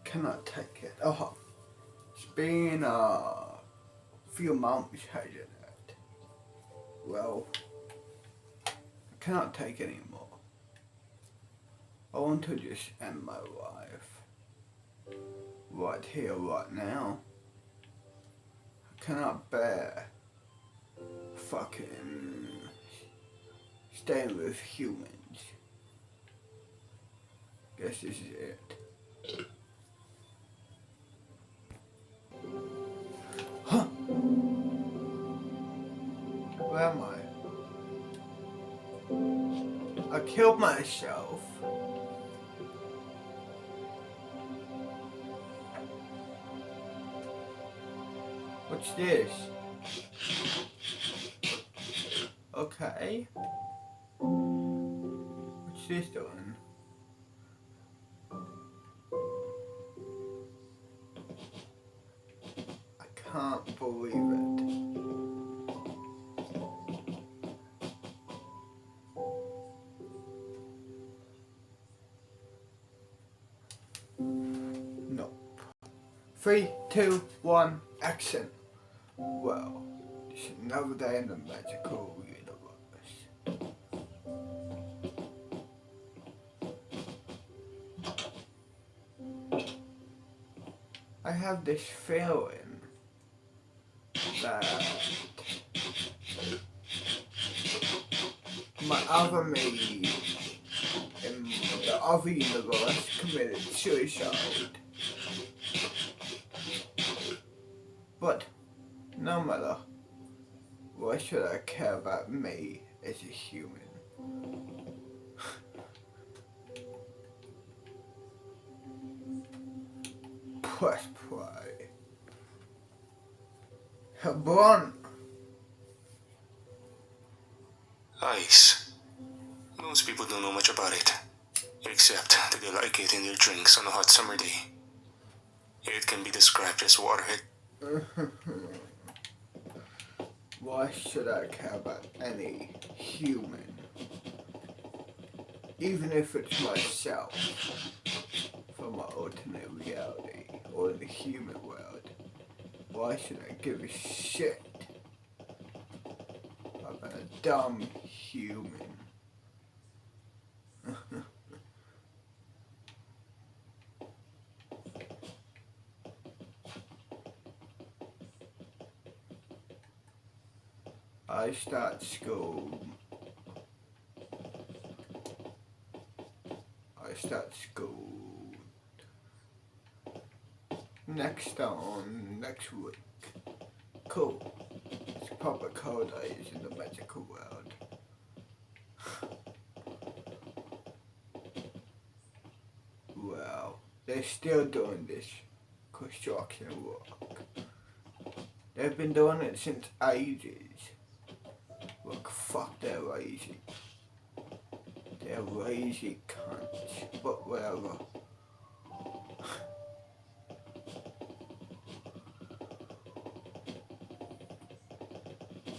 cannot take it. Oh, it's been a few months, hasn't it? Well, I cannot take it anymore. I want to just end my life. Right here, right now. I cannot bear fucking staying with humans. Guess this is it. Huh? Where am I? I killed myself. What's this? Okay. What's this doing? I can't believe it. Nope. 3, 2, 1, action. Well, it's another day in the magical universe. I have this feeling that my other me in the other universe committed suicide. But no matter, why should I care about me as a human? Press play. Hebron. Ice. Most people don't know much about it, except that they like it in their drinks on a hot summer day. It can be described as water. Why should I care about any human? Even if it's myself from my alternate reality or the human world. Why should I give a shit about a dumb human? I start school. Next week. Cool. It's public holidays in the magical world. Well, they're still doing this construction work. They've been doing it since ages. Look, fuck, they're lazy. They're lazy cunts, but whatever.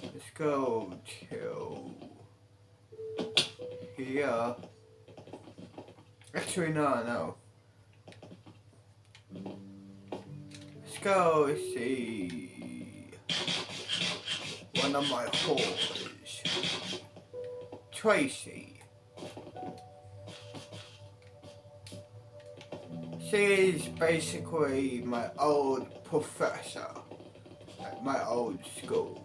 Let's go chill here. Actually, no. Let's go see one of my whores, Tracy. She is basically my old professor at my old school.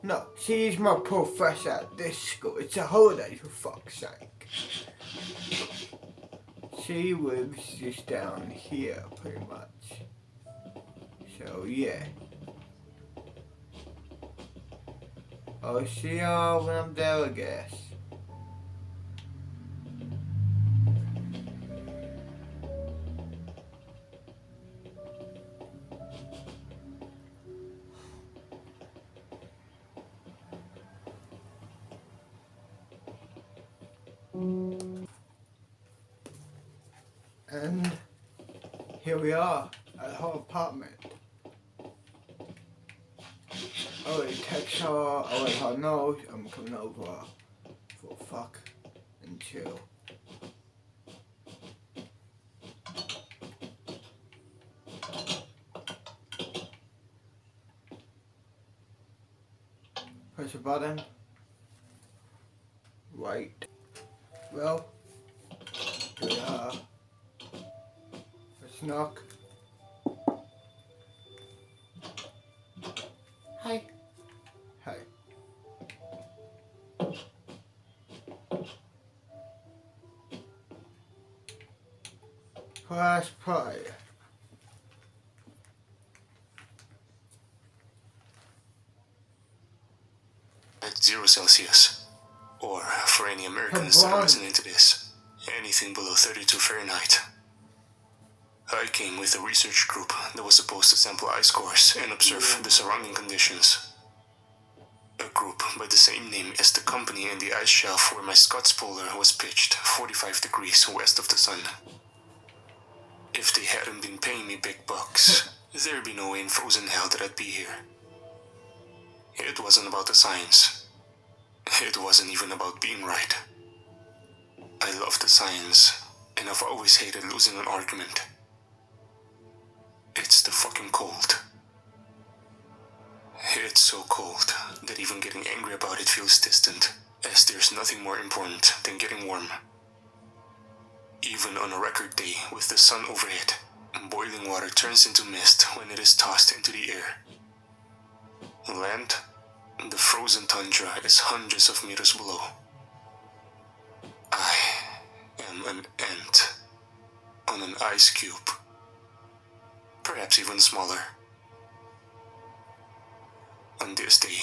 No, she's my professor at this school. It's a holiday, for fuck's sake. She lives just down here, pretty much. So, yeah. I'll see y'all when I'm there, I guess. And here we are at her apartment. I already text her, I let her know I'm coming over for a fuck and chill. There's a button. Right. Well, let's knock. Hi. Hi. Press play. At 0°C, or for any Americans that are listening to this, anything below 32 Fahrenheit. I came with a research group that was supposed to sample ice cores and observe the surrounding conditions. A group by the same name as the company in the ice shelf where my Scots polar was pitched 45 degrees west of the sun. If they hadn't been paying me big bucks, there'd be no way in frozen hell that I'd be here. It wasn't about the science. It wasn't even about being right. I love the science, and I've always hated losing an argument. It's the fucking cold. It's so cold that even getting angry about it feels distant, as there's nothing more important than getting warm. Even on a record day with the sun overhead, boiling water turns into mist when it is tossed into the air. Land, the frozen tundra is hundreds of meters below. I am an ant on an ice cube, perhaps even smaller. On this day,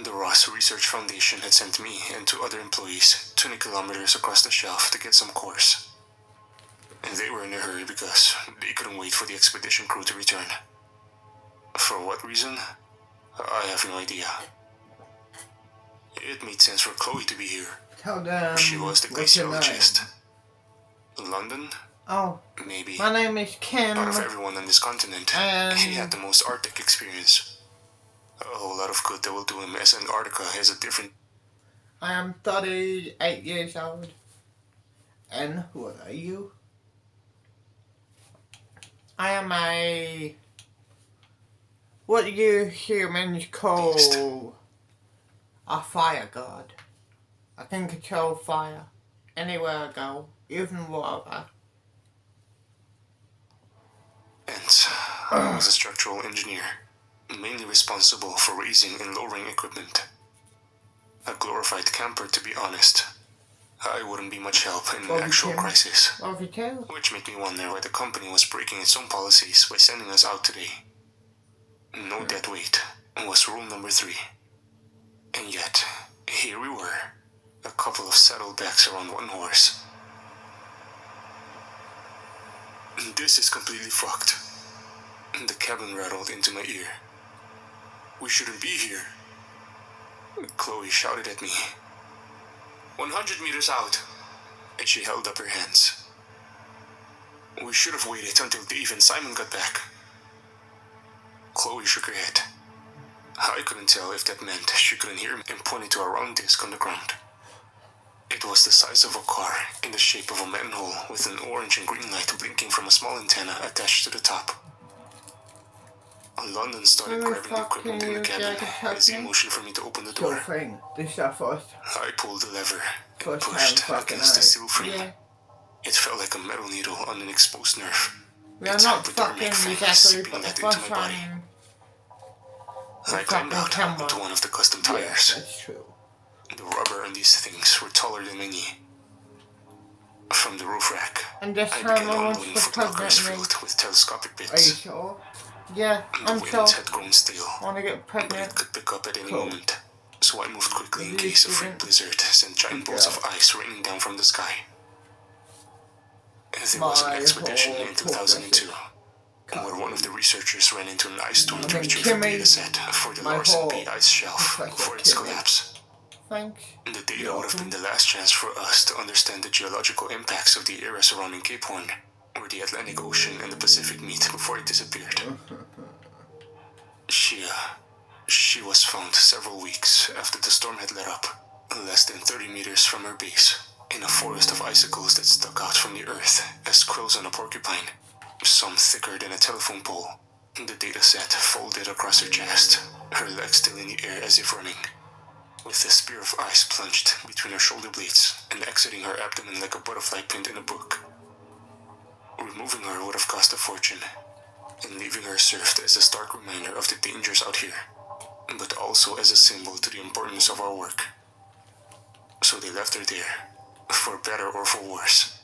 the Ross Research Foundation had sent me and two other employees 20 kilometers across the shelf to get some cores. And they were in a hurry because they couldn't wait for the expedition crew to return. For what reason? I have no idea. It made sense for Chloe to be here. Tell them. She was the glaciologist. London? Oh, maybe. My name is Kim. Out of everyone on this continent, he had the most Arctic experience. A whole lot of good that will do him, as Antarctica has a different... I am 38 years old. And what are you? I am what you humans call a fire god. I can control fire anywhere I go, even water. And I was a structural engineer, mainly responsible for raising and lowering equipment. A glorified camper, to be honest. I wouldn't be much help in an actual crisis. Which made me wonder why the company was breaking its own policies by sending us out today. No dead weight was rule number 3. And yet, here we were, a couple of saddlebacks around one horse. This is completely fucked. The cabin rattled into my ear. We shouldn't be here. Chloe shouted at me. 100 meters out, and she held up her hands. We should have waited until Dave and Simon got back. Chloe shook her head. I couldn't tell if that meant she couldn't hear me and pointed to a round disc on the ground. It was the size of a car in the shape of a manhole with an orange and green light blinking from a small antenna attached to the top. London started grabbing the equipment in the cabin as he motioned for me to open the door. I pulled the lever and pushed against the steel frame. Yeah. It felt like a metal needle on an exposed nerve. We are not fucking exactly, but the first one... I climbed out onto one of the custom tires. Yes, that's true. The rubber on these things were taller than my knee. From the roof rack, I began unloading footlockers filled with telescopic bits. Are you sure? Yeah, I'm sure. sure. The wind had grown stale, Want to get pregnant? but it could pick up at any moment. So I moved quickly in case a freak blizzard sent giant bolts of ice raining down from the sky. There was an expedition in 2002, where one of the researchers ran into an ice storm to retrieve a data set for the Larsen B ice shelf for its collapse. Thanks. The data would have been the last chance for us to understand the geological impacts of the area surrounding Cape Horn, where the Atlantic Ocean and the Pacific meet before it disappeared. She was found several weeks after the storm had let up, less than 30 meters from her base, in a forest of icicles that stuck out from the earth as quills on a porcupine, some thicker than a telephone pole. The data set folded across her chest, her legs still in the air as if running. with a spear of ice plunged between her shoulder blades and exiting her abdomen like a butterfly pinned in a book. Removing her would have cost a fortune, and leaving her served as a stark reminder of the dangers out here, but also as a symbol to the importance of our work. So they left her there, for better or for worse,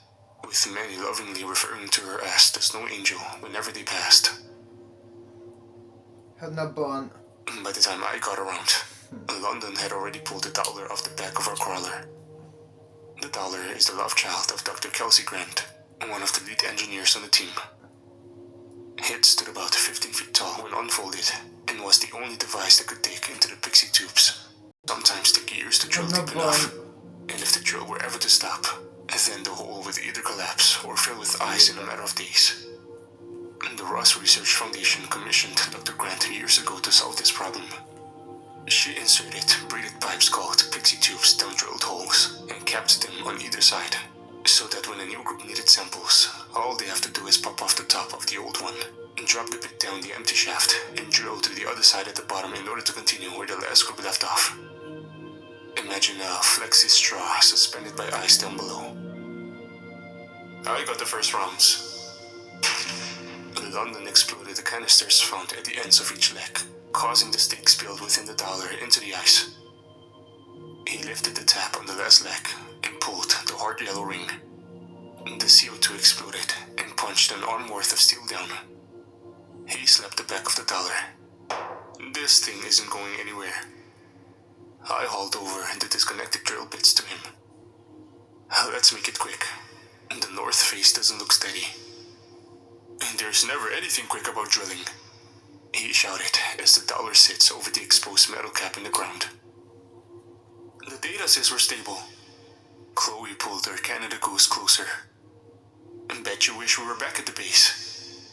with many lovingly referring to her as the Snow Angel whenever they passed. By the time I got around, London had already pulled the Dollar off the back of our crawler. The Dollar is the love child of Dr. Kelsey Grant, one of the lead engineers on the team. It stood about 15 feet tall when unfolded, and was the only device that could dig into the pixie tubes. Sometimes take years to drill deep enough, and if the drill were ever to stop, then the hole would either collapse or fill with ice in a matter of days. The Ross Research Foundation commissioned Dr. Grant years ago to solve this problem. She inserted braided pipes called pixie tubes down drilled holes and capped them on either side, so that when a new group needed samples, all they have to do is pop off the top of the old one, drop the bit down the empty shaft, and drill to the other side at the bottom in order to continue where the last group left off. Imagine a flexi straw suspended by ice down below. I got the first rounds. London exploded the canisters found at the ends of each leg, causing the stakes built within the Dollar into the ice. He lifted the tap on the last leg and pulled the hard yellow ring. The CO2 exploded and punched an arm worth of steel down. He slapped the back of the Dollar. This thing isn't going anywhere. I hauled over the disconnected drill bits to him. Let's make it quick. The north face doesn't look steady. There's never anything quick about drilling, he shouted as the Dollar sits over the exposed metal cap in the ground. The data says we're stable. Chloe pulled her Canada Goose closer. Bet you wish we were back at the base.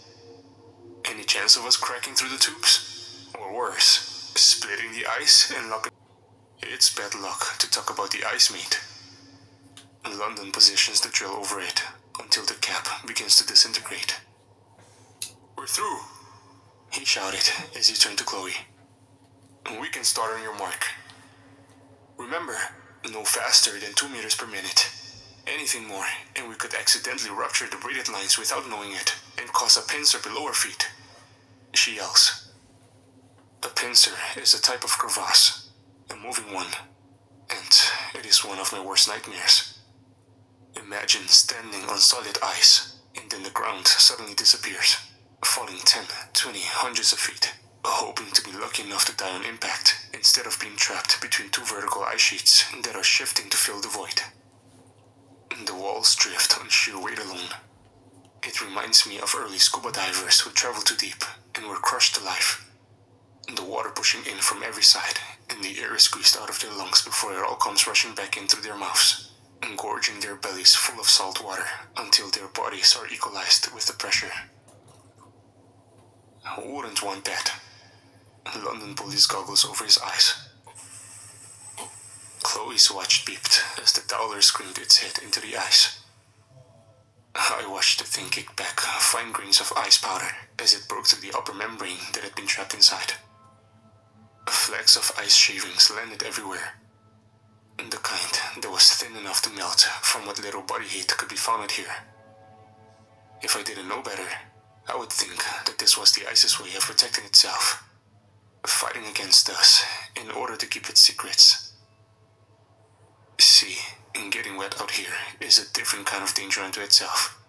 Any chance of us cracking through the tubes? Or worse, splitting the ice and locking... It's bad luck to talk about the ice, mate. London positions the drill over it until the cap begins to disintegrate. We're through, he shouted as he turned to Chloe. We can start on your mark. Remember, no faster than 2 meters per minute. Anything more, and we could accidentally rupture the braided lines without knowing it, and cause a pincer below our feet, she yells. A pincer is a type of crevasse, a moving one, and it is one of my worst nightmares. Imagine standing on solid ice, and then the ground suddenly disappears, falling 10, 20, hundreds of feet, hoping to be lucky enough to die on impact, instead of being trapped between 2 vertical ice sheets that are shifting to fill the void. The walls drift on sheer weight alone. It reminds me of early scuba divers who traveled too deep and were crushed to life. The water pushing in from every side, and the air is squeezed out of their lungs before it all comes rushing back in through their mouths, engorging their bellies full of salt water until their bodies are equalized with the pressure. Who wouldn't want that? London pulled his goggles over his eyes. Chloe's watch beeped as the Dollar screamed its head into the ice. I watched the thing kick back fine grains of ice powder as it broke through the upper membrane that had been trapped inside. Flecks of ice shavings landed everywhere, the kind that was thin enough to melt from what little body heat could be found here. If I didn't know better, I would think that this was the ice's way of protecting itself, fighting against us in order to keep its secrets. See, getting wet out here is a different kind of danger unto itself.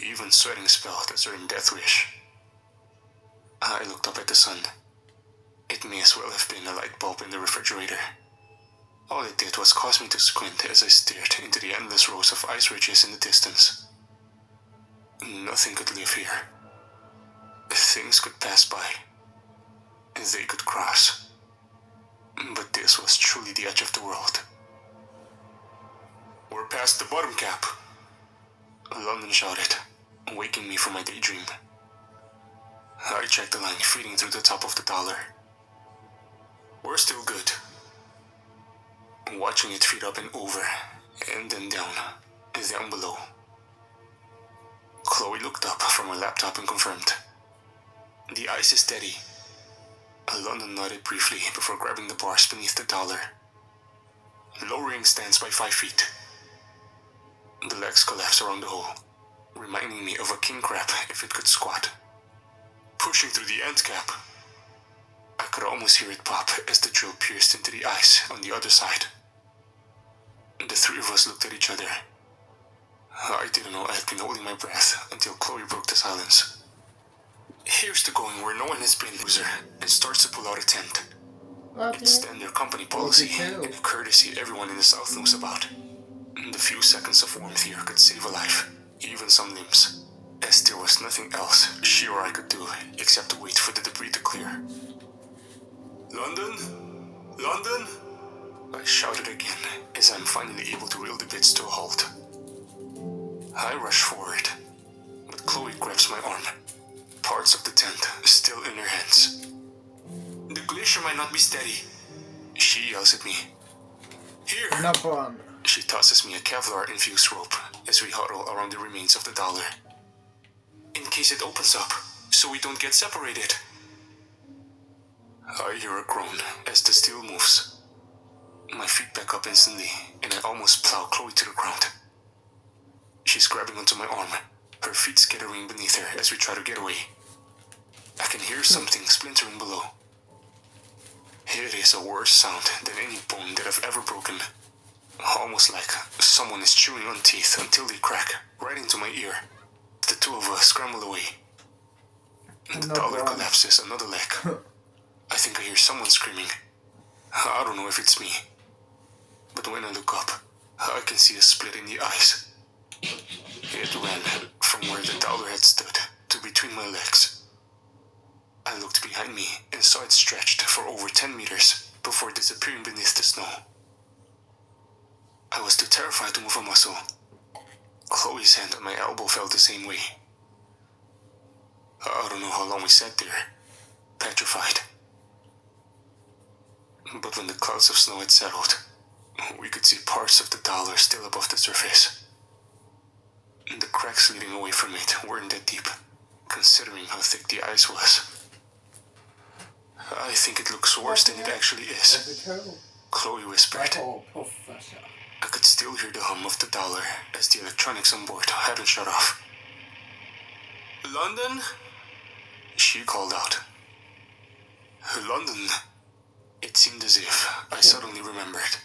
Even sweating spelled a certain death wish. I looked up at the sun. It may as well have been a light bulb in the refrigerator. All it did was cause me to squint as I stared into the endless rows of ice ridges in the distance. Nothing could live here. Things could pass by. They could cross. But this was truly the edge of the world. We're past the bottom cap, London shouted, waking me from my daydream. I checked the line feeding through the top of the Dollar. We're still good. Watching it feed up and over, and then down below. Chloe looked up from her laptop and confirmed. The ice is steady. London nodded briefly before grabbing the bars beneath the Dollar lowering stands by 5 feet. The legs collapse around the hole, reminding me of a king crab if it could squat. Pushing through the end cap, I could almost hear it pop as the drill pierced into the ice on the other side. The three of us looked at each other. I didn't know I had been holding my breath until Chloe broke the silence. Here's to going where no one has been, loser, and starts to pull out a tent. It's standard company policy, and a courtesy everyone in the South knows about. The few seconds of warmth here could save a life, even some limbs, as there was nothing else she or I could do except to wait for the debris to clear. London? London? I shouted again as I'm finally able to reel the bits to a halt. I rush forward, but Chloe grabs my arm, parts of the tent still in her hands. The glacier might not be steady, she yells at me. Here! No problem. She tosses me a Kevlar-infused rope as we huddle around the remains of the dollar. In case it opens up, so we don't get separated. I hear a groan as the steel moves. My feet back up instantly, and I almost plow Chloe to the ground. She's grabbing onto my arm, her feet skittering beneath her as we try to get away. I can hear something splintering below. It is a worse sound than any bone that I've ever broken. Almost like someone is chewing on teeth until they crack right into my ear. The two of us scramble away. The dollar collapses another leg. I think I hear someone screaming. I don't know if it's me. But when I look up, I can see a split in the ice. It ran from where the dollar had stood to between my legs. I looked behind me and saw it stretched for over 10 meters before disappearing beneath the snow. I was too terrified to move a muscle. Chloe's hand on my elbow felt the same way. I don't know how long we sat there, petrified. But when the clouds of snow had settled, we could see parts of the dollar still above the surface. The cracks leading away from it weren't that deep, considering how thick the ice was. I think it looks worse than it actually is, Chloe whispered. I could still hear the hum of the dollar as the electronics on board hadn't shut off. London? She called out. London? It seemed as if I suddenly remembered.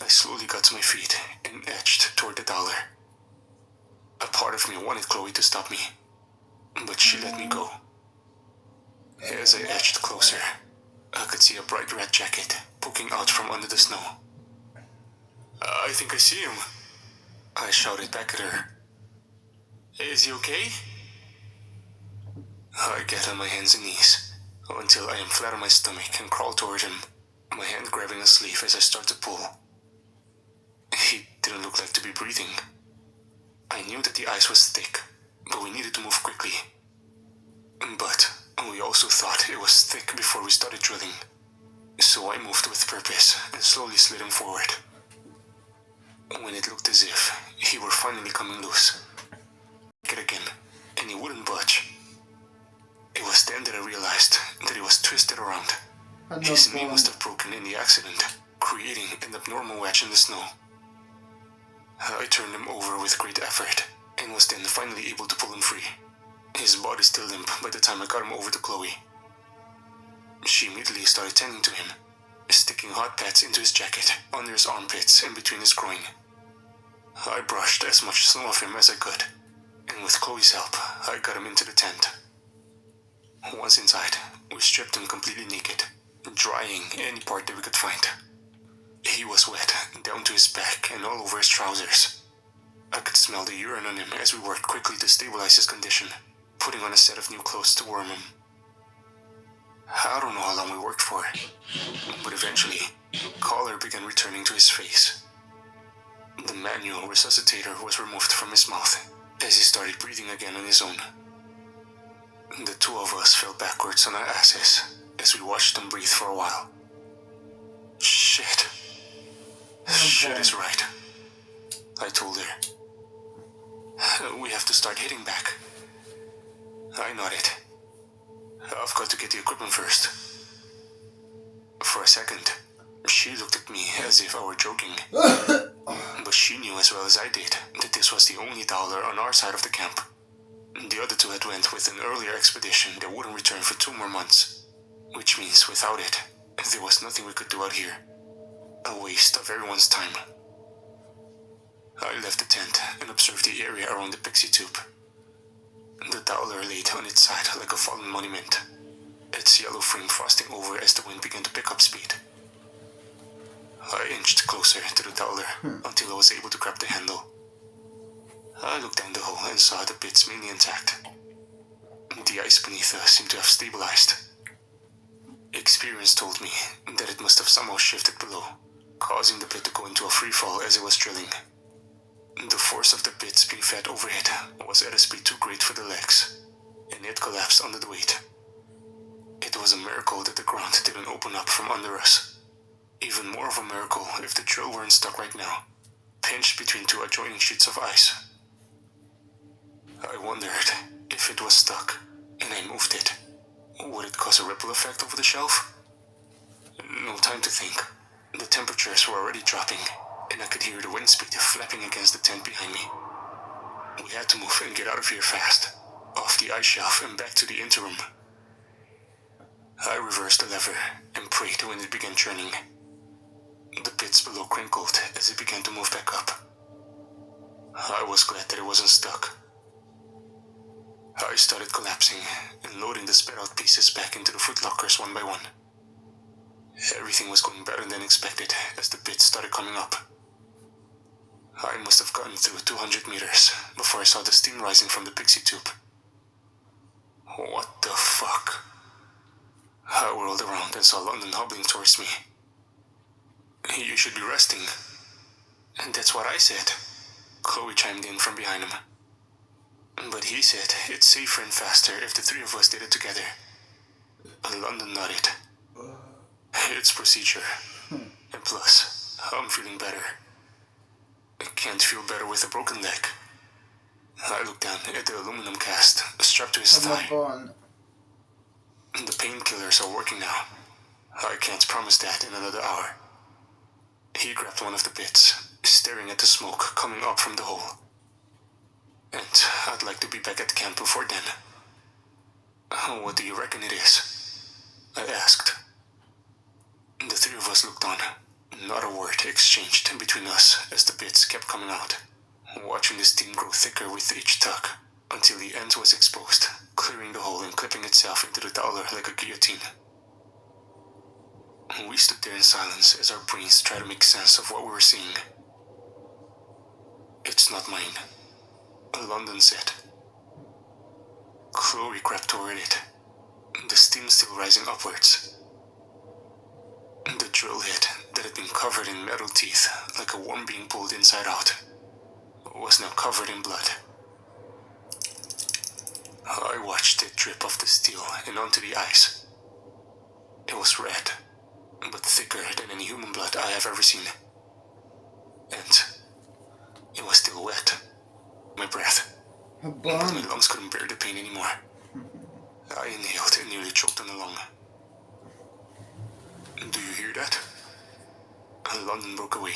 I slowly got to my feet and edged toward the dollar. A part of me wanted Chloe to stop me, but she let me go. As I edged closer, I could see a bright red jacket poking out from under the snow. I think I see him, I shouted back at her. Is he okay? I get on my hands and knees until I am flat on my stomach and crawl toward him, my hand grabbing a sleeve as I start to pull. He didn't look like to be breathing. I knew that the ice was thick, but we needed to move quickly. But we also thought it was thick before we started drilling, so I moved with purpose and slowly slid him forward. When it looked as if he were finally coming loose, I again, and he wouldn't budge. It was then that I realized that he was twisted around. His knee must have broken in the accident, creating an abnormal wedge in the snow. I turned him over with great effort, and was then finally able to pull him free. His body still limp by the time I got him over to Chloe. She immediately started tending to him, sticking hot pads into his jacket, under his armpits, and between his groin. I brushed as much snow off him as I could, and with Chloe's help, I got him into the tent. Once inside, we stripped him completely naked, drying any part that we could find. He was wet, down to his back and all over his trousers. I could smell the urine on him as we worked quickly to stabilize his condition, putting on a set of new clothes to warm him. I don't know how long we worked for, but eventually, color began returning to his face. The manual resuscitator was removed from his mouth as he started breathing again on his own. The two of us fell backwards on our asses as we watched him breathe for a while. Shit. Shit is right, I told her. We have to start hitting back. I nodded. I've got to get the equipment first. For a second, She looked at me as if I were joking. But she knew as well as I did that this was the only dollar on our side of the camp. The other two had went with an earlier expedition that wouldn't return for 2 more months. Which means without it, there was nothing we could do out here. A waste of everyone's time. I left the tent and observed the area around the pixie tube. The dollar laid on its side like a fallen monument, its yellow frame frosting over as the wind began to pick up speed. I inched closer to the dollar until I was able to grab the handle. I looked down the hole and saw the bits mainly intact. The ice beneath us seemed to have stabilized. Experience told me that it must have somehow shifted below, causing the bit to go into a free fall as it was drilling. The force of the bits being fed overhead was at a speed too great for the legs, and it collapsed under the weight. It was a miracle that the ground didn't open up from under us. Even more of a miracle if the drill weren't stuck right now, pinched between 2 adjoining sheets of ice. I wondered if it was stuck and I moved it, would it cause a ripple effect over the shelf? No time to think. The temperatures were already dropping, and I could hear the wind speed flapping against the tent behind me. We had to move and get out of here fast, off the ice shelf and back to the interim. I reversed the lever and prayed when it began churning. The bits below crinkled as it began to move back up. I was glad that it wasn't stuck. I started collapsing and loading the spread out pieces back into the footlockers one by one. Everything was going better than expected as the bits started coming up. I must have gotten through 200 meters before I saw the steam rising from the pixie tube. What the fuck? I whirled around and saw London hobbling towards me. You should be resting. And that's what I said. Chloe chimed in from behind him. But he said it's safer and faster if the 3 of us did it together. London nodded. It's procedure. And plus, I'm feeling better. I can't feel better with a broken leg. I looked down at the aluminum cast strapped to his thigh. The painkillers are working now. I can't promise that in another hour. He grabbed one of the bits, staring at the smoke coming up from the hole. And I'd like to be back at camp before then. What do you reckon it is? I asked. The 3 of us looked on. Not a word exchanged between us as the bits kept coming out, watching the steam grow thicker with each tug until the end was exposed, clearing the hole and clipping itself into the dollar like a guillotine. We stood there in silence as our brains tried to make sense of what we were seeing. It's not mine, London said. Chloe crept toward it, the steam still rising upwards. The drill head that had been covered in metal teeth like a worm being pulled inside out was now covered in blood. I watched it drip off the steel and onto the ice. It was red, but thicker than any human blood I have ever seen. And it was still wet. My breath. But my lungs couldn't bear the pain anymore. I inhaled and nearly choked on the lung. Do you hear that? London broke away.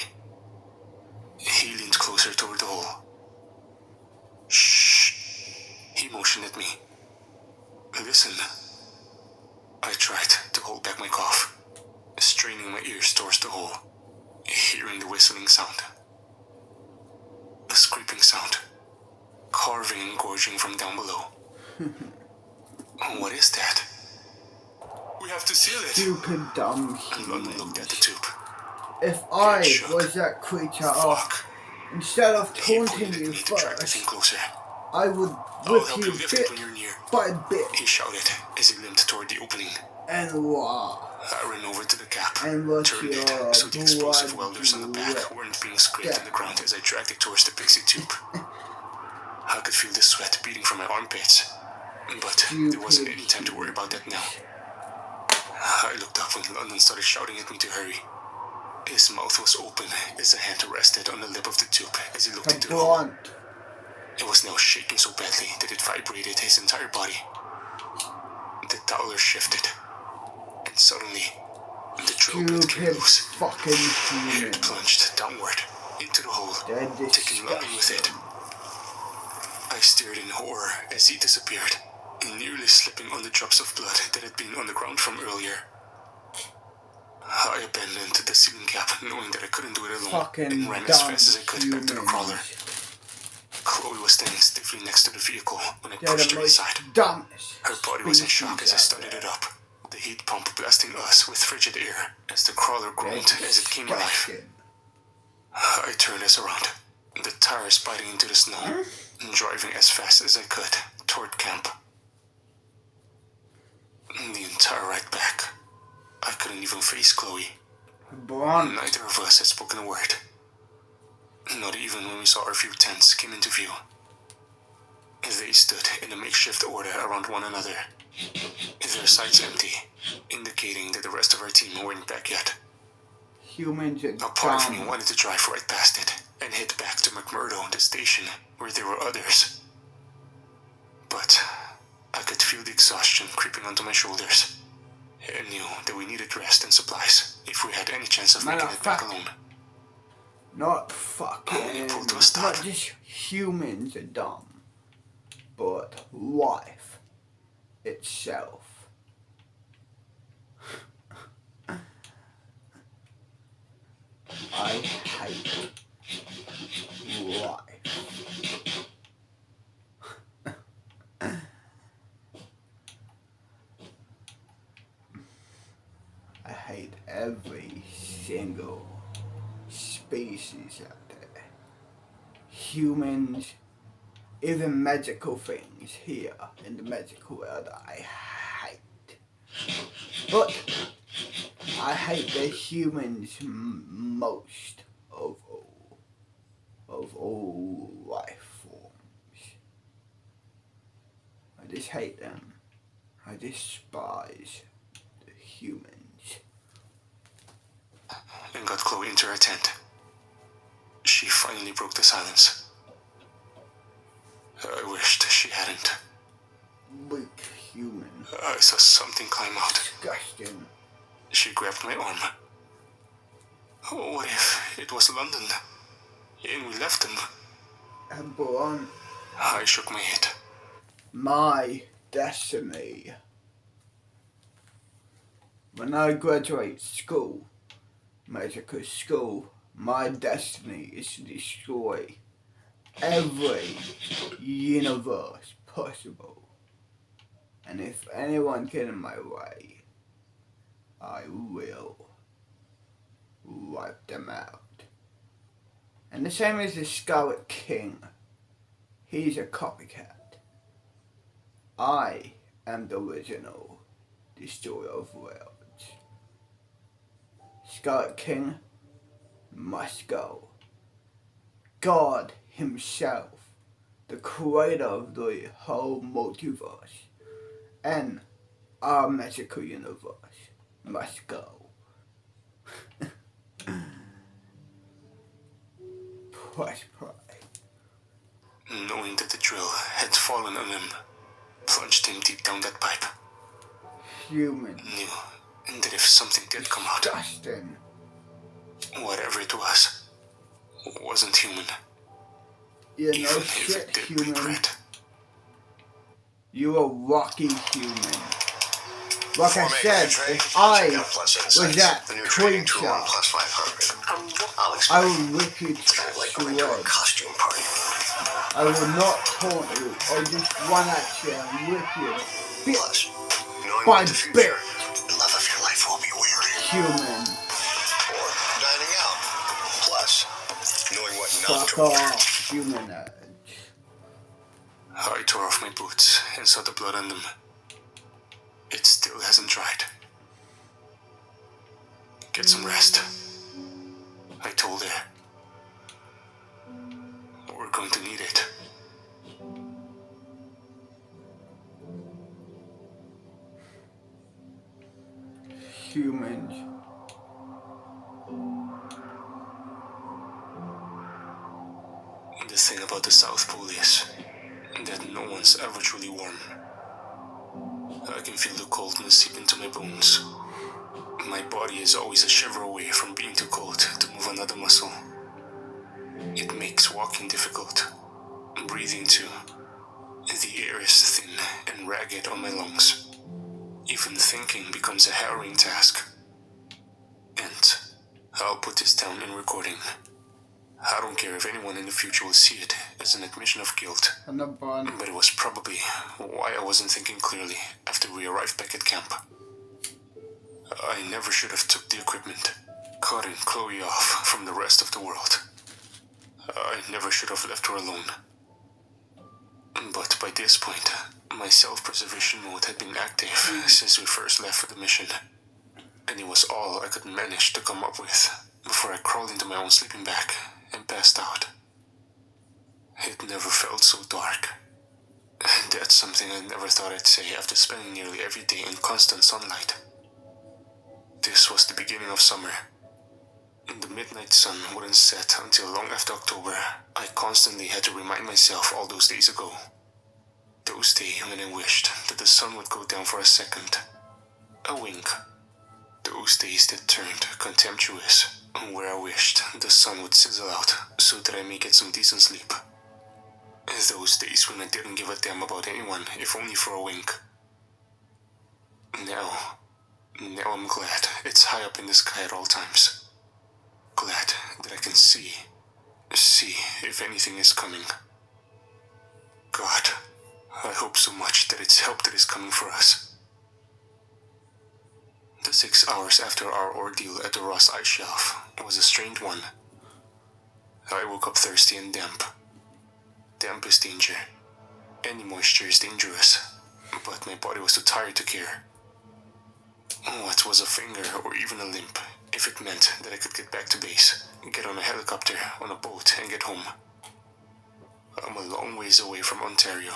He leaned closer toward the hole. Shh. He motioned at me. Listen. I tried to hold back my cough, straining my ears towards the hole, hearing the whistling sound. The scraping sound, carving and gorging from down below. What is that? We have to seal it. Stupid dumb And London looked at the tube. If I was that creature, instead of taunting you first, I would whip you bit by bit. He shouted as he limped toward the opening. And what? I ran over to the cap, And what turned it so the explosive welders on the back weren't being scraped in the ground as I dragged it towards the pixie tube. I could feel the sweat beating from my armpits, but there wasn't any time to worry about that now. I looked up when London started shouting at me to hurry. His mouth was open as a hand rested on the lip of the tube as he looked into the hole. It was now shaking so badly that it vibrated his entire body. The dollar shifted, and suddenly, The drill bit came loose. Fucking human. It plunged downward into the hole, taking me with it. I stared in horror as he disappeared, nearly slipping on the drops of blood that had been on the ground from earlier. I abandoned the ceiling cap, knowing that I couldn't do it alone, and ran as fast as I could back to the crawler. Chloe was standing stiffly next to the vehicle when I pushed her inside. Her body was in shock as I started it up, the heat pump blasting us with frigid air as the crawler groaned as it came alive. I turned us around, the tires biting into the snow, driving as fast as I could toward camp. The entire ride back, I couldn't even face Chloe. Neither of us had spoken a word. Not even when we saw our few tents came into view. They stood in a makeshift order around one another, their sides empty, indicating that the rest of our team weren't back yet. A part of me wanted to drive right past it and head back to McMurdo, the station, where there were others. But I could feel the exhaustion creeping onto my shoulders, and knew that we needed rest and supplies if we had any chance of making it back alone. Not fucking, pulled to a stop. not just humans are dumb, but life itself. I hate life. I hate every single species out there. Humans, even magical things here in the magical world, I hate. But I hate the humans most of all life forms. I just hate them. I despise the humans. And got Chloe into her tent. She finally broke the silence. I wished she hadn't. Weak human. I saw something climb out. Disgusting. She grabbed my arm. What if it was London? And we left them? And Baron, I shook my head. my destiny. When I graduate school, medical school, my destiny is to destroy every universe possible. And if anyone get in my way, I will wipe them out. And the same as the Scarlet King. He's a copycat. I am the original destroyer of worlds. Scarlet King must go. God himself, the creator of the whole multiverse and our magical universe, must go. Press play. Knowing that the drill had fallen on him, plunged him deep down that pipe. Human. Knew that if something did come out, Disgusting. whatever it was, wasn't human. You're Even no if shit it did human. bleed red. You're a rocky human. Like I said, if I was that creature, I would rip you to shreds. Costume party. I will not taunt you or just run at you and rip you bit Plus, knowing by what the future, bit. the love of your life will be weird. Human. Or dining out. Plus, knowing what not Fuck to wear. off, human edge. I tore off my boots and saw the blood on them. It still hasn't dried. Get some rest, I told her. We're going to need it. Humans. The thing about the South Pole is that no one's ever truly warm. I can feel the coldness seep into my bones, My body is always a shiver away from being too cold to move another muscle. It makes walking difficult, breathing too. The air is thin and ragged on my lungs. Even thinking becomes a harrowing task. And I'll put this down in recording. I don't care if anyone in the future will see it as an admission of guilt, but it was probably why I wasn't thinking clearly after we arrived back at camp. I never should have took the equipment, cutting Chloe off from the rest of the world. I never should have left her alone. But by this point, my self-preservation mode had been active since we first left for the mission, and it was all I could manage to come up with before I crawled into my own sleeping bag and passed out. It never felt so dark. And that's something I never thought I'd say after spending nearly every day in constant sunlight. This was the beginning of summer. The midnight sun wouldn't set until long after October. I constantly had to remind myself all those days ago. Those days when I wished that the sun would go down for a second. A wink. Those days that turned contemptuous, where I wished the sun would sizzle out so that I may get some decent sleep. Those days when I didn't give a damn about anyone, if only for a wink. Now I'm glad it's high up in the sky at all times. Glad that I can see if anything is coming. God, I hope so much that it's help that is coming for us. The 6 hours after our ordeal at the Ross ice shelf was a strange one. I woke up thirsty and damp. Damp is danger. Any moisture is dangerous, but my body was too tired to care. What was a finger or even a limp if it meant that I could get back to base, get on a helicopter, on a boat, and get home? I'm a long ways away from Ontario.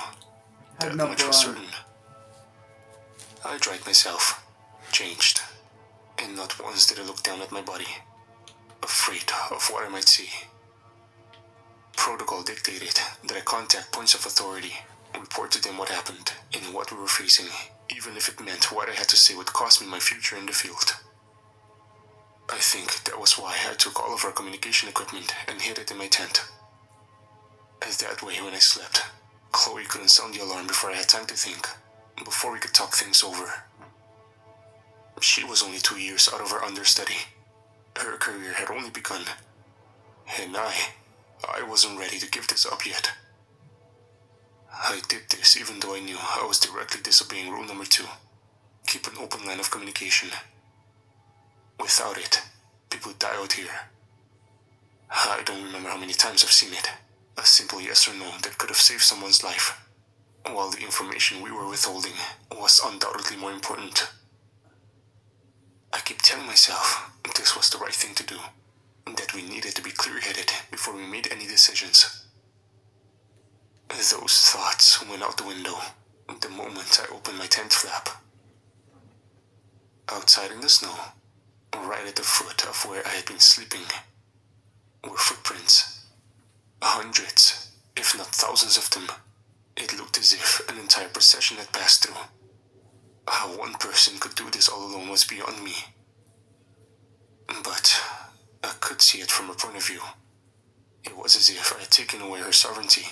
That much was certain. I dried myself, changed, and not once did I look down at my body, afraid of what I might see. Protocol dictated that I contact points of authority, report to them what happened and what we were facing, even if it meant what I had to say would cost me my future in the field. I think that was why I took all of our communication equipment and hid it in my tent. As that way, when I slept, Chloe couldn't sound the alarm before I had time to think, before we could talk things over. She was only 2 years out of her understudy. Her career had only begun, and I wasn't ready to give this up yet. I did this even though I knew I was directly disobeying rule number 2. Keep an open line of communication. Without it, people die out here. I don't remember how many times I've seen it. A simple yes or no that could have saved someone's life, while the information we were withholding was undoubtedly more important. I keep telling myself this was the right thing to do, that we needed to be clear-headed before we made any decisions. Those thoughts went out the window the moment I opened my tent flap. Outside in the snow, right at the foot of where I had been sleeping, were footprints. Hundreds, if not thousands of them. It looked as if an entire procession had passed through. How one person could do this all alone was beyond me. But I could see it from her point of view. It was as if I had taken away her sovereignty,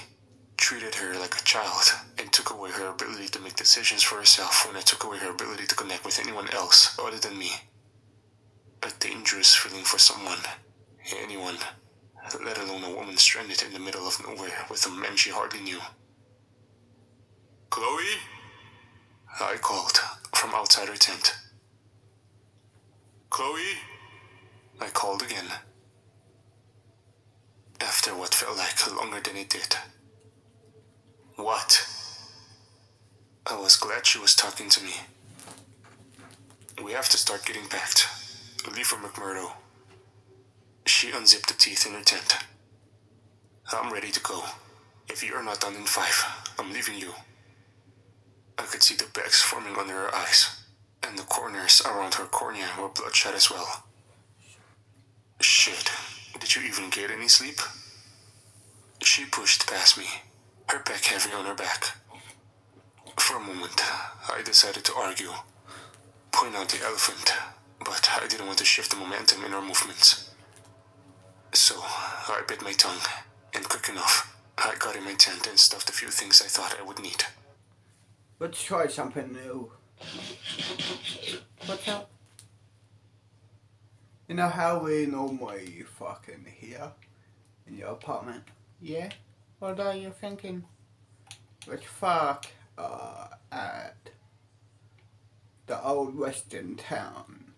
treated her like a child, and took away her ability to make decisions for herself when I took away her ability to connect with anyone else other than me. A dangerous feeling for someone, anyone, let alone a woman stranded in the middle of nowhere with a man she hardly knew. "Chloe?" I called from outside her tent. "Chloe?" I called again. After what felt like longer than it did. "What?" I was glad she was talking to me. "We have to start getting packed. Leave for McMurdo." She unzipped the teeth in her tent. "I'm ready to go. If you're not done in 5, I'm leaving you." I could see the bags forming under her eyes, and the corners around her cornea were bloodshot as well. "Shit, did you even get any sleep?" She pushed past me, her pack heavy on her back. For a moment, I decided to argue, point out the elephant, but I didn't want to shift the momentum in our movements. So I bit my tongue, and quick enough, I got in my tent and stuffed a few things I thought I would need. Let's try something new. What's up? You know how we normally fucking here in your apartment? Yeah? What are you thinking? Let's fuck at the old western town.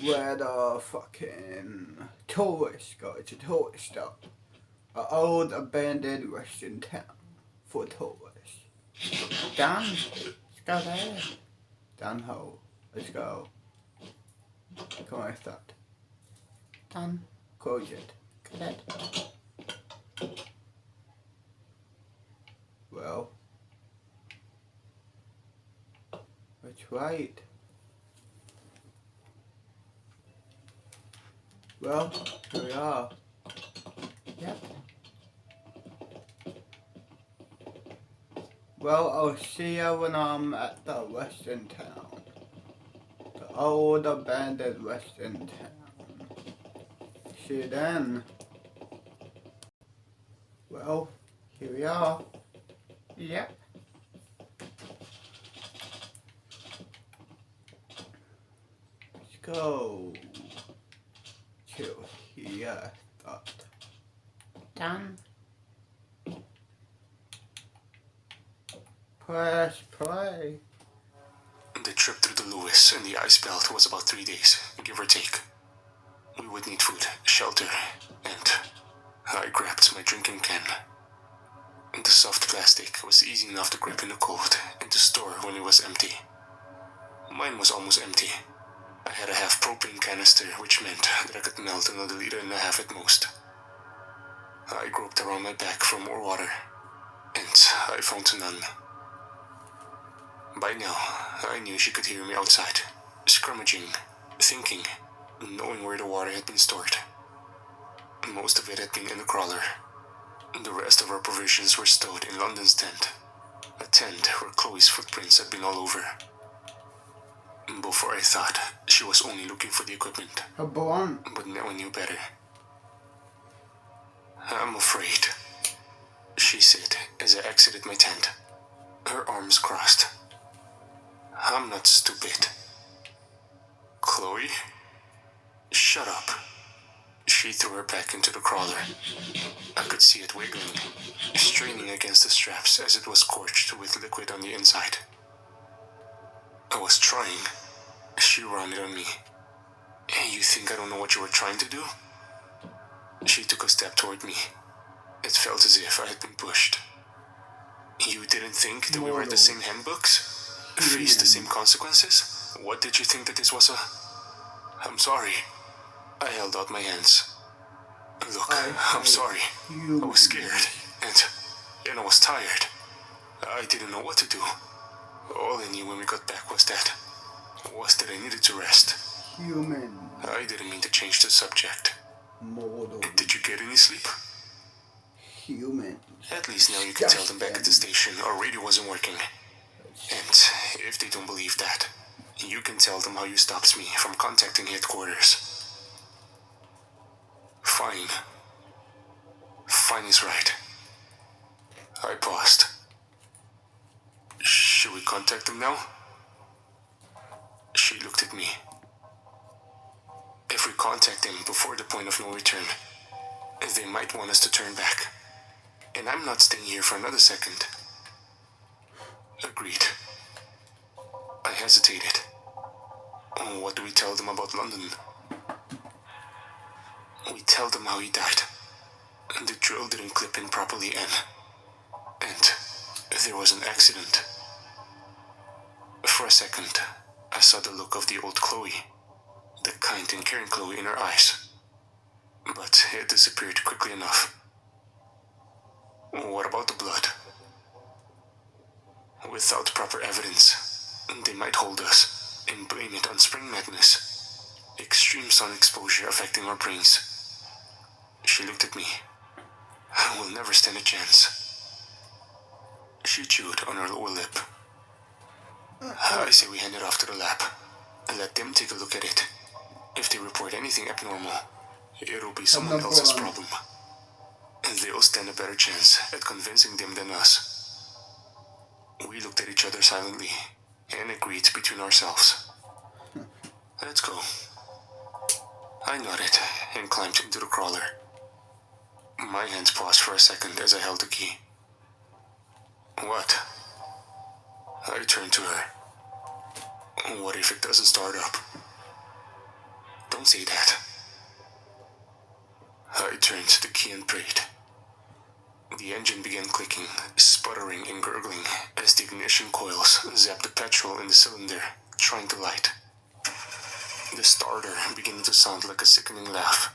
Where the fucking tourists go. It's a tourist stop. An old abandoned western town for tourists. Done. Let's go there. Done ho. Let's go. Come on, start. Done. Close it. Correct. Well. That's right. Well, here we are. Yep. Well, I'll see you when I'm at the western town. The old abandoned western town. See you then. Well, here we are. Yep. Let's go to here. Start. Done. Press play. The trip through the Lewis and the ice belt was about 3 days, give or take. We would need food, shelter, and I grabbed my drinking can. The soft plastic was easy enough to grip in the cold and to store when it was empty. Mine was almost empty. I had a half propane canister, which meant that I could melt another liter and a half at most. I groped around my back for more water, and I found none. By now, I knew she could hear me outside, scrummaging, thinking, knowing where the water had been stored. Most of it had been in the crawler. The rest of our provisions were stowed in London's tent, a tent where Chloe's footprints had been all over. Before I thought she was only looking for the equipment, but now I knew better. I'm afraid, she said as I exited my tent, her arms crossed. I'm not stupid. Chloe? Shut up. She threw her back into the crawler. I could see it wiggling, straining against the straps as it was scorched with liquid on the inside. I was trying. She rounded on me. You think I don't know what you were trying to do? She took a step toward me. It felt as if I had been pushed. You didn't think that we read the same handbooks? Faced the same consequences? What did you think that this was a... I'm sorry. I held out my hands. Look, I'm sorry. I was scared, and I was tired. I didn't know what to do. All I knew when we got back was that I needed to rest. Human. I didn't mean to change the subject. Did you get any sleep? Human. At least now you can tell them back at the station our radio wasn't working. And if they don't believe that, you can tell them how you stopped me from contacting headquarters. Fine. Fine is right. I paused. Should we contact them now? She looked at me. If we contact them before the point of no return, they might want us to turn back. And I'm not staying here for another second. Agreed. I hesitated. What do we tell them about London? We tell them how he died. The drill didn't clip in properly and there was an accident. For a second, I saw the look of the old Chloe, the kind and caring Chloe in her eyes. But it disappeared quickly enough. What about the blood? Without proper evidence, they might hold us and blame it on spring madness, extreme sun exposure affecting our brains. She looked at me. We'll never stand a chance. She chewed on her lower lip. I say we hand it off to the lab and let them take a look at it. If they report anything abnormal, it'll be someone else's problem. And they'll stand a better chance at convincing them than us. We looked at each other silently and agreed between ourselves. Let's go. I nodded and climbed into the crawler. My hands paused for a second as I held the key. What? I turned to her. What if it doesn't start up? Don't say that. I turned to the key and prayed. The engine began clicking, sputtering and gurgling as the ignition coils zapped the petrol in the cylinder, trying to light. The starter began to sound like a sickening laugh,